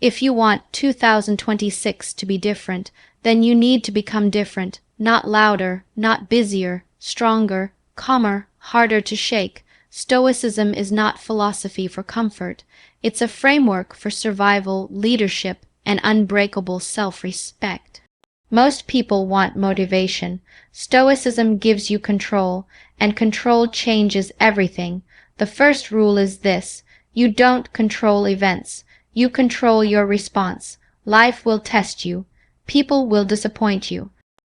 If you want 2026 to be different, then you need to become different, not louder, not busier, stronger, calmer, harder to shake. Stoicism is not philosophy for comfort. It's a framework for survival, leadership, and unbreakable self-respect. Most people want motivation. Stoicism gives you control, and control changes everything. The first rule is this: you don't control events. You control your response. Life will test you. People will disappoint you.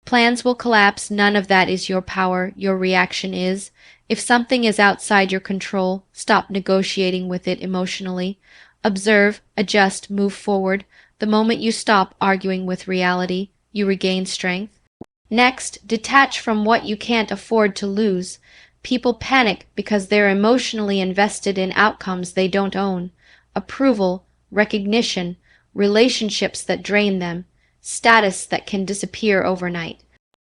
Plans will collapse. None of that is your power. Your reaction is. If something is outside your control, stop negotiating with it emotionally. Observe, adjust, move forward. The moment you stop arguing with reality, you regain strength. Next, detach from what you can't afford to lose. People panic because they're emotionally invested in outcomes they don't own. Approval, recognition, relationships that drain them, status that can disappear overnight.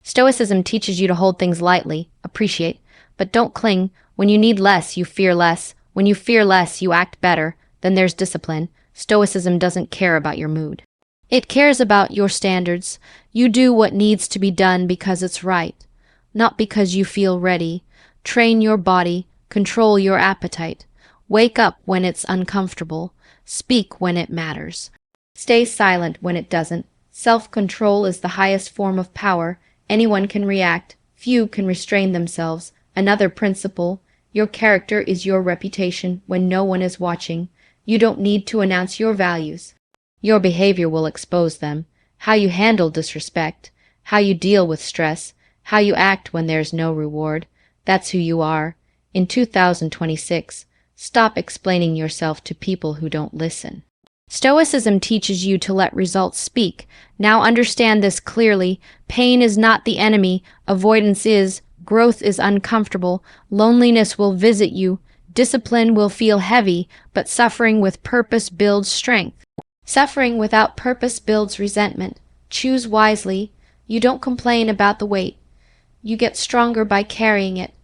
Stoicism teaches you to hold things lightly, appreciate, but don't cling. When you need less, you fear less. When you fear less, you act better. Then there's discipline. Stoicism doesn't care about your mood. It cares about your standards. You do what needs to be done because it's right, not because you feel ready. Train your body, control your appetite. Wake up when it's uncomfortable. Speak when it matters. Stay silent when it doesn't. Self-control is the highest form of power. Anyone can react. Few can restrain themselves. Another principle: your character is your reputation when no one is watching. You don't need to announce your values. Your behavior will expose them. How you handle disrespect, how you deal with stress, how you act when there's no reward. That's who you are. In 2026, stop explaining yourself to people who don't listen. Stoicism teaches you to let results speak. Now understand this clearly. Pain is not the enemy. Avoidance is. Growth is uncomfortable. Loneliness will visit you. Discipline will feel heavy, but suffering with purpose builds strength. Suffering without purpose builds resentment. Choose wisely. You don't complain about the weight. You get stronger by carrying it.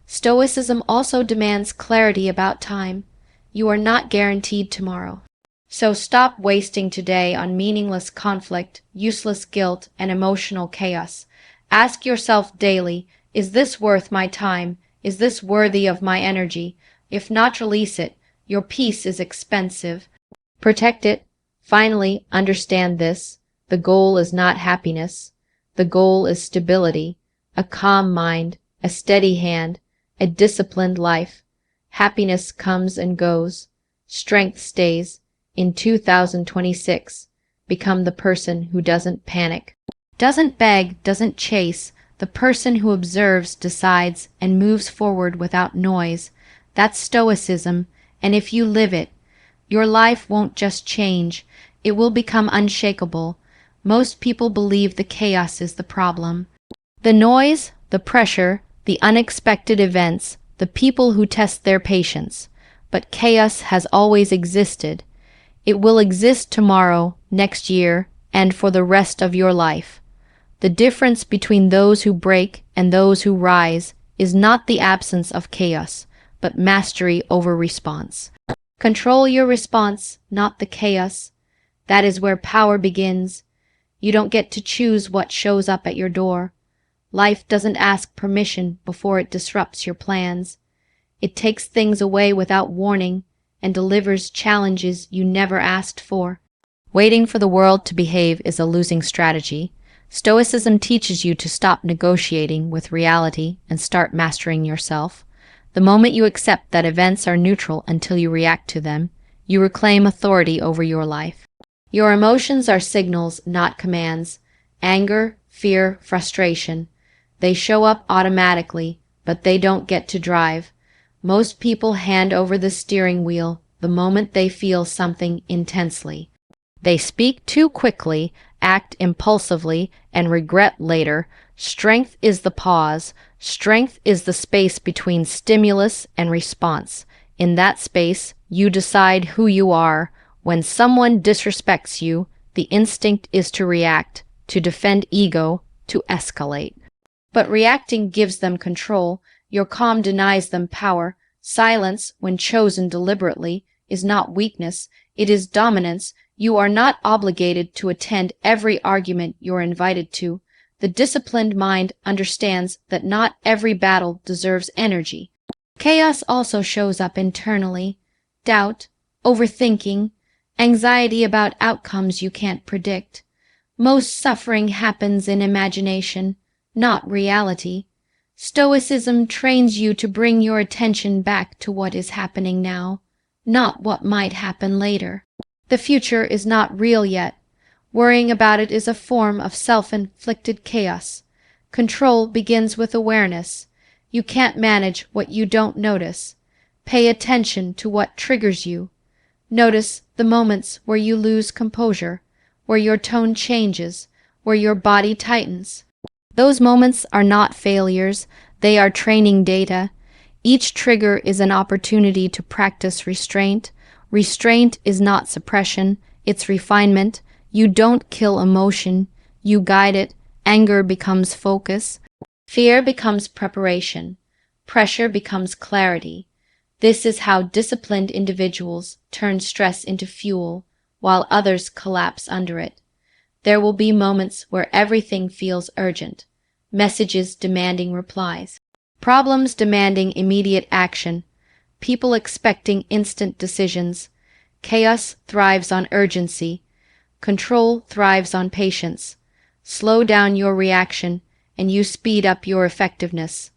Stoicism also demands clarity about time. You are not guaranteed tomorrow. So stop wasting today on meaningless conflict, useless guilt, and emotional chaos. Ask yourself daily, is this worth my time? Is this worthy of my energy? If not, release it. Your peace is expensive. Protect it. Finally, understand this. The goal is not happiness. The goal is stability, a calm mind, a steady hand, a disciplined life. Happiness comes and goes. Strength stays. In 2026, become the person who doesn't panic, doesn't beg, doesn't chase, the person who observes, decides, and moves forward without noise. That's Stoicism, and if you live it, your life won't just change, it will become unshakable. Most people believe the chaos is the problem. The noise, the pressure, the unexpected events, the people who test their patience. But chaos has always existed. It will exist tomorrow, next year, and for the rest of your life. The difference between those who break and those who rise is not the absence of chaos, but mastery over response. Control your response, not the chaos. That is where power begins. You don't get to choose what shows up at your door. Life doesn't ask permission before it disrupts your plans. It takes things away without warning and delivers challenges you never asked for. Waiting for the world to behave is a losing strategy. Stoicism teaches you to stop negotiating with reality and start mastering yourself. The moment you accept that events are neutral until you react to them, you reclaim authority over your life. Your emotions are signals, not commands. Anger, fear, frustration. They show up automatically, but they don't get to drive. Most people hand over the steering wheel the moment they feel something intensely. They speak too quickly, act impulsively, and regret later. Strength is the pause. Strength is the space between stimulus and response. In that space, you decide who you are. When someone disrespects you, the instinct is to react, to defend ego, to escalate. But reacting gives them control. Your calm denies them power. Silence, when chosen deliberately, is not weakness. It is dominance. You are not obligated to attend every argument you're invited to. The disciplined mind understands that not every battle deserves energy. Chaos also shows up internally. Doubt, overthinking, anxiety about outcomes you can't predict. Most suffering happens in imagination, not reality. Stoicism trains you to bring your attention back to what is happening now, not what might happen later. The future is not real yet. Worrying about it is a form of self-inflicted chaos. Control begins with awareness. You can't manage what you don't notice. Pay attention to what triggers you. Notice the moments where you lose composure, where your tone changes, where your body tightens. Those moments are not failures, they are training data. Each trigger is an opportunity to practice restraint. Restraint is not suppression, it's refinement. You don't kill emotion, you guide it. Anger becomes focus. Fear becomes preparation. Pressure becomes clarity. This is how disciplined individuals turn stress into fuel, while others collapse under it. There will be moments where everything feels urgent, messages demanding replies, problems demanding immediate action, people expecting instant decisions. Chaos thrives on urgency. Control thrives on patience. Slow down your reaction, and you speed up your effectiveness.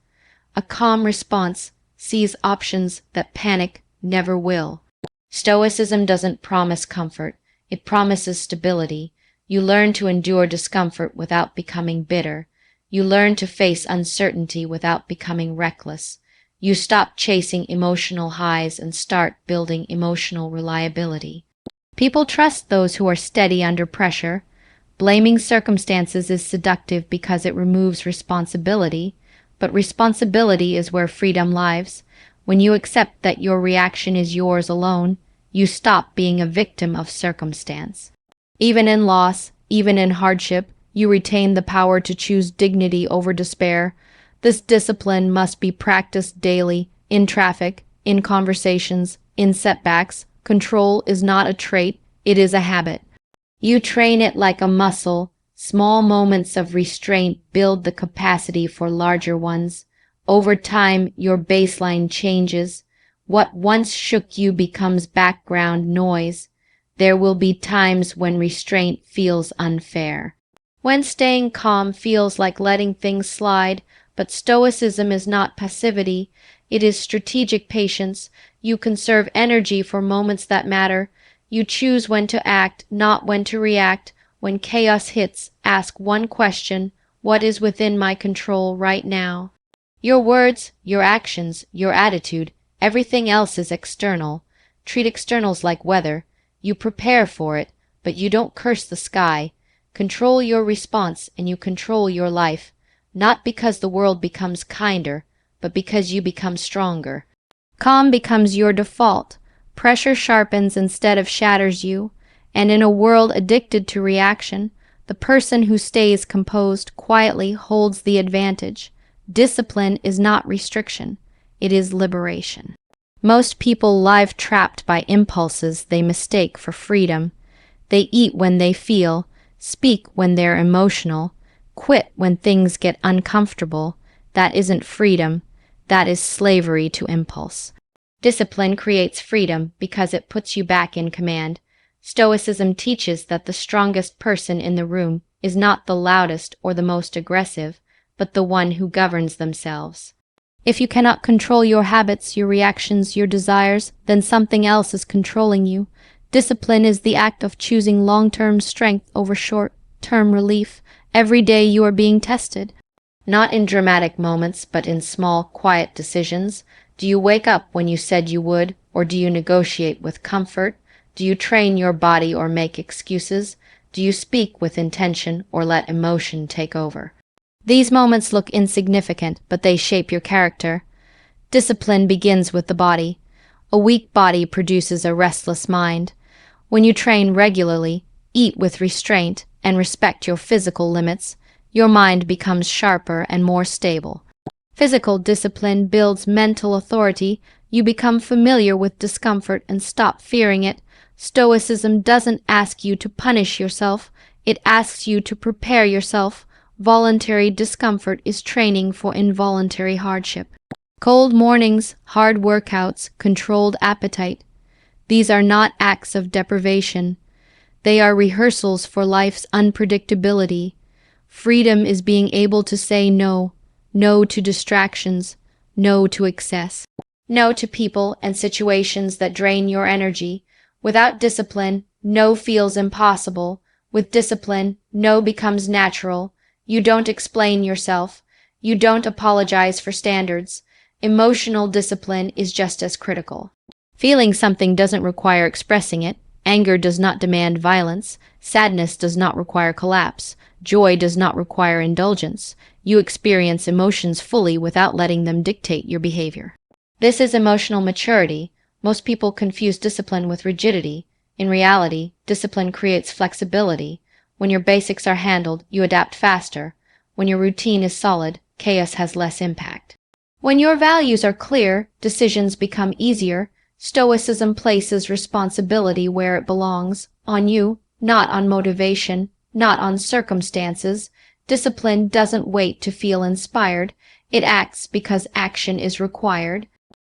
A calm response sees options that panic never will. Stoicism doesn't promise comfort, it promises stability. You learn to endure discomfort without becoming bitter. You learn to face uncertainty without becoming reckless. You stop chasing emotional highs and start building emotional reliability. People trust those who are steady under pressure. Blaming circumstances is seductive because it removes responsibility, but responsibility is where freedom lives. When you accept that your reaction is yours alone, you stop being a victim of circumstance. Even in loss, even in hardship, you retain the power to choose dignity over despair. This discipline must be practiced daily, in traffic, in conversations, in setbacks. Control is not a trait, it is a habit. You train it like a muscle. Small moments of restraint build the capacity for larger ones. Over time, your baseline changes. What once shook you becomes background noise. There will be times when restraint feels unfair, when staying calm feels like letting things slide, but Stoicism is not passivity, it is strategic patience. You conserve energy for moments that matter. You choose when to act, not when to react. When chaos hits, ask one question: what is within my control right now? Your words, your actions, your attitude, everything else is external. Treat externals like weather. You prepare for it, but you don't curse the sky. Control your response and you control your life, not because the world becomes kinder, but because you become stronger. Calm becomes your default. Pressure sharpens instead of shatters you. And in a world addicted to reaction, the person who stays composed quietly holds the advantage. Discipline is not restriction, it is liberation. Most people live trapped by impulses they mistake for freedom. They eat when they feel, speak when they're emotional, quit when things get uncomfortable. That isn't freedom, that is slavery to impulse. Discipline creates freedom because it puts you back in command. Stoicism teaches that the strongest person in the room is not the loudest or the most aggressive, but the one who governs themselves. If you cannot control your habits, your reactions, your desires, then something else is controlling you. Discipline is the act of choosing long-term strength over short-term relief. Every day you are being tested. Not in dramatic moments, but in small, quiet decisions. Do you wake up when you said you would, or do you negotiate with comfort? Do you train your body or make excuses? Do you speak with intention or let emotion take over? These moments look insignificant, but they shape your character. Discipline begins with the body. A weak body produces a restless mind. When you train regularly, eat with restraint, and respect your physical limits, your mind becomes sharper and more stable. Physical discipline builds mental authority. You become familiar with discomfort and stop fearing it. Stoicism doesn't ask you to punish yourself, it asks you to prepare yourself. Voluntary discomfort is training for involuntary hardship. Cold mornings, hard workouts, controlled appetite. These are not acts of deprivation. They are rehearsals for life's unpredictability. Freedom is being able to say no, no to distractions, no to excess, no to people and situations that drain your energy. Without discipline, no feels impossible. With discipline, no becomes natural. You don't explain yourself. You don't apologize for standards. Emotional discipline is just as critical. Feeling something doesn't require expressing it. Anger does not demand violence. Sadness does not require collapse. Joy does not require indulgence. You experience emotions fully without letting them dictate your behavior. This is emotional maturity. Most people confuse discipline with rigidity. In reality, discipline creates flexibility. When your basics are handled, you adapt faster. When your routine is solid, chaos has less impact. When your values are clear, decisions become easier. Stoicism places responsibility where it belongs, on you, not on motivation, not on circumstances. Discipline doesn't wait to feel inspired. It acts because action is required.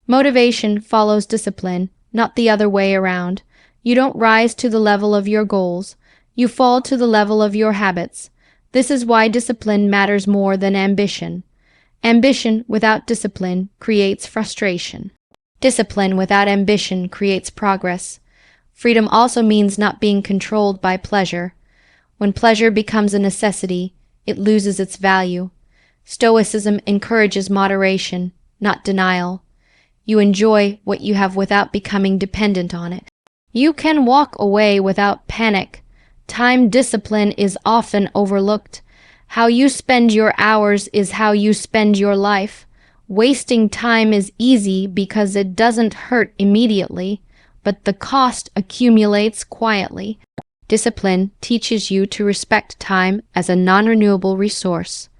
Motivation follows discipline, not the other way around. You don't rise to the level of your goals. You fall to the level of your habits. This is why discipline matters more than ambition. Ambition without discipline creates frustration. Discipline without ambition creates progress. Freedom also means not being controlled by pleasure. When pleasure becomes a necessity, it loses its value. Stoicism encourages moderation, not denial. You enjoy what you have without becoming dependent on it. You can walk away without panic. Time discipline is often overlooked. How you spend your hours is how you spend your life. Wasting time is easy because it doesn't hurt immediately, but the cost accumulates quietly. Discipline teaches you to respect time as a non-renewable resource.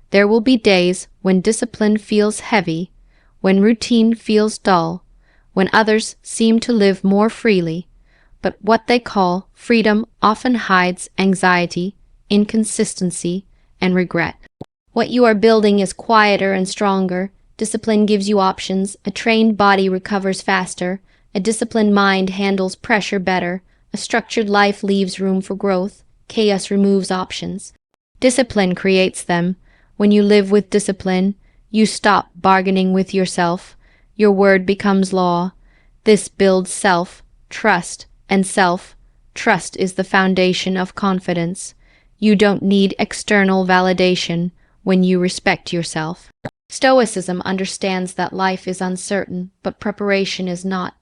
There will be days when discipline feels heavy, when routine feels dull, when others seem to live more freely, but what they call freedom often hides anxiety, inconsistency, and regret. What you are building is quieter and stronger. Discipline gives you options. A trained body recovers faster. A disciplined mind handles pressure better. A structured life leaves room for growth. Chaos removes options. Discipline creates them. When you live with discipline, you stop bargaining with yourself. Your word becomes law. This builds self-trust, and self-trust is the foundation of confidence. You don't need external validation when you respect yourself. Stoicism understands that life is uncertain, but preparation is not.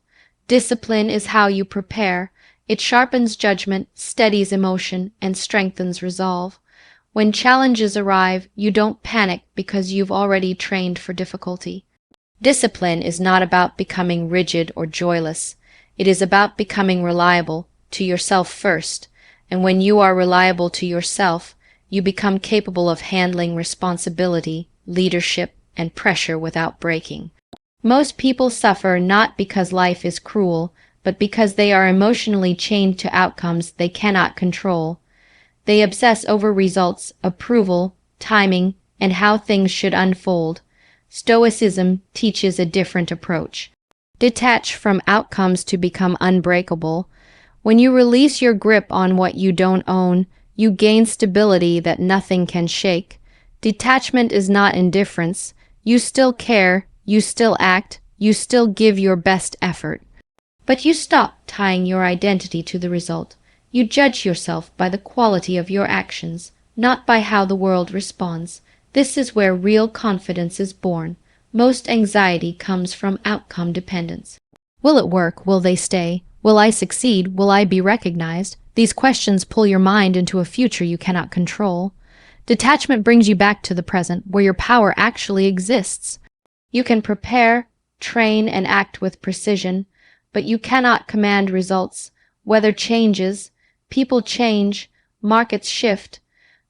Discipline is how you prepare. It sharpens judgment, steadies emotion, and strengthens resolve. When challenges arrive, you don't panic because you've already trained for difficulty. Discipline is not about becoming rigid or joyless. It is about becoming reliable to yourself first. And when you are reliable to yourself, you become capable of handling responsibility, leadership, and pressure without breaking. Most people suffer not because life is cruel, but because they are emotionally chained to outcomes they cannot control. They obsess over results, approval, timing, and how things should unfold. Stoicism teaches a different approach. Detach from outcomes to become unbreakable. When you release your grip on what you don't own, you gain stability that nothing can shake. Detachment is not indifference. You still care, you still act, you still give your best effort. But you stop tying your identity to the result. You judge yourself by the quality of your actions, not by how the world responds. This is where real confidence is born. Most anxiety comes from outcome dependence. Will it work? Will they stay? Will I succeed? Will I be recognized? These questions pull your mind into a future you cannot control. Detachment brings you back to the present, where your power actually exists. You can prepare, train, and act with precision, but you cannot command results. Weather changes, people change, markets shift.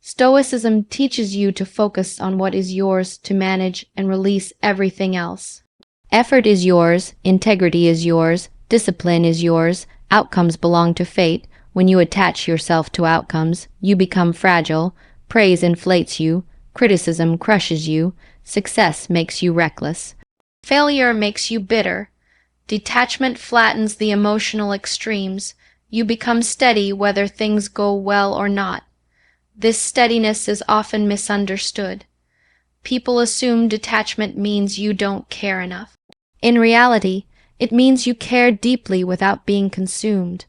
Stoicism teaches you to focus on what is yours, to manage and release everything else. Effort is yours, integrity is yours, discipline is yours, Outcomes belong to fate. When you attach yourself to outcomes, you become fragile. Praise inflates you. Criticism crushes you. Success makes you reckless. Failure makes you bitter. Detachment flattens the emotional extremes. You become steady whether things go well or not. This steadiness is often misunderstood. People assume detachment means you don't care enough. In reality, it means you care deeply without being consumed.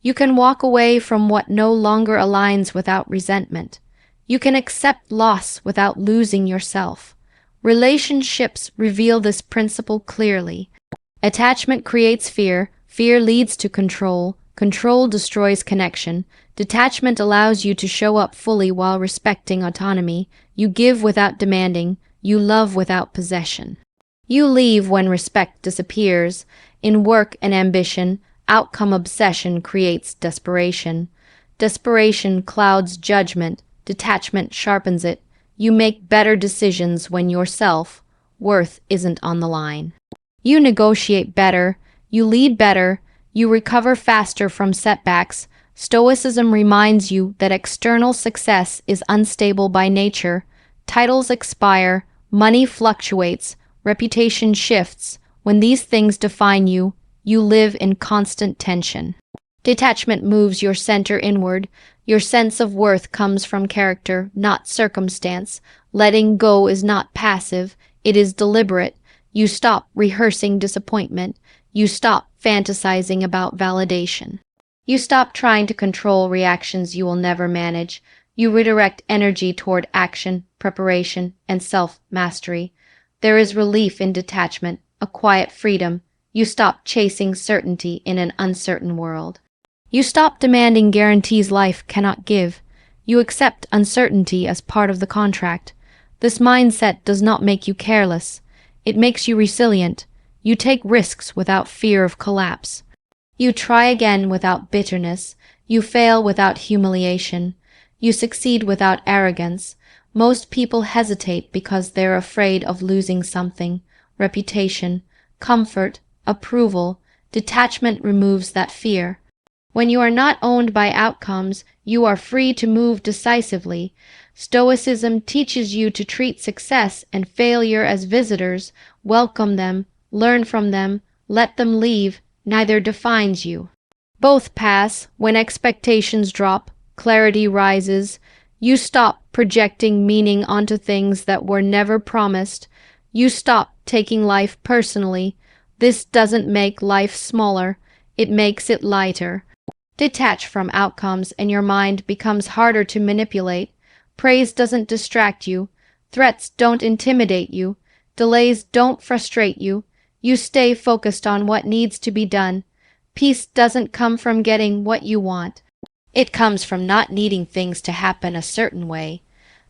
You can walk away from what no longer aligns without resentment. You can accept loss without losing yourself. Relationships reveal this principle clearly. Attachment creates fear. Fear leads to control. Control destroys connection. Detachment allows you to show up fully while respecting autonomy. You give without demanding. You love without possession. You leave when respect disappears. In work and ambition, outcome obsession creates desperation. Desperation clouds judgment. Detachment sharpens it. You make better decisions when your self-worth isn't on the line. You negotiate better. You lead better. You recover faster from setbacks. Stoicism reminds you that external success is unstable by nature. Titles expire, money fluctuates, reputation shifts. When these things define you, you live in constant tension. Detachment moves your center inward. Your sense of worth comes from character, not circumstance. Letting go is not passive, it is deliberate. You stop rehearsing disappointment. You stop fantasizing about validation. You stop trying to control reactions you will never manage. You redirect energy toward action, preparation, and self-mastery. There is relief in detachment, a quiet freedom. You stop chasing certainty in an uncertain world. You stop demanding guarantees life cannot give. You accept uncertainty as part of the contract. This mindset does not make you careless. It makes you resilient. You take risks without fear of collapse. You try again without bitterness. You fail without humiliation. You succeed without arrogance. Most people hesitate because they're afraid of losing something: reputation, comfort, approval. Detachment removes that fear. When you are not owned by outcomes, you are free to move decisively. Stoicism teaches you to treat success and failure as visitors. Welcome them, learn from them, let them leave. Neither defines you. Both pass. When expectations drop, clarity rises. You stop projecting meaning onto things that were never promised. You stop taking life personally. This doesn't make life smaller, it makes it lighter. Detach from outcomes and your mind becomes harder to manipulate. Praise doesn't distract you. Threats don't intimidate you. Delays don't frustrate you. You stay focused on what needs to be done. Peace doesn't come from getting what you want. It comes from not needing things to happen a certain way.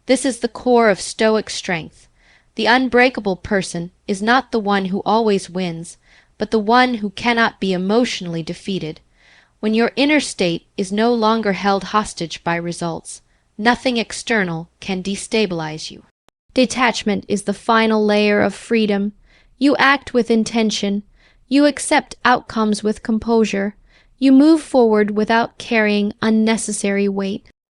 This is the core of Stoic strength. The unbreakable person is not the one who always wins, but the one who cannot be emotionally defeated. When your inner state is no longer held hostage by results, nothing external can destabilize you. Detachment is the final layer of freedom. You act with intention. You accept outcomes with composure. You move forward without carrying unnecessary weight.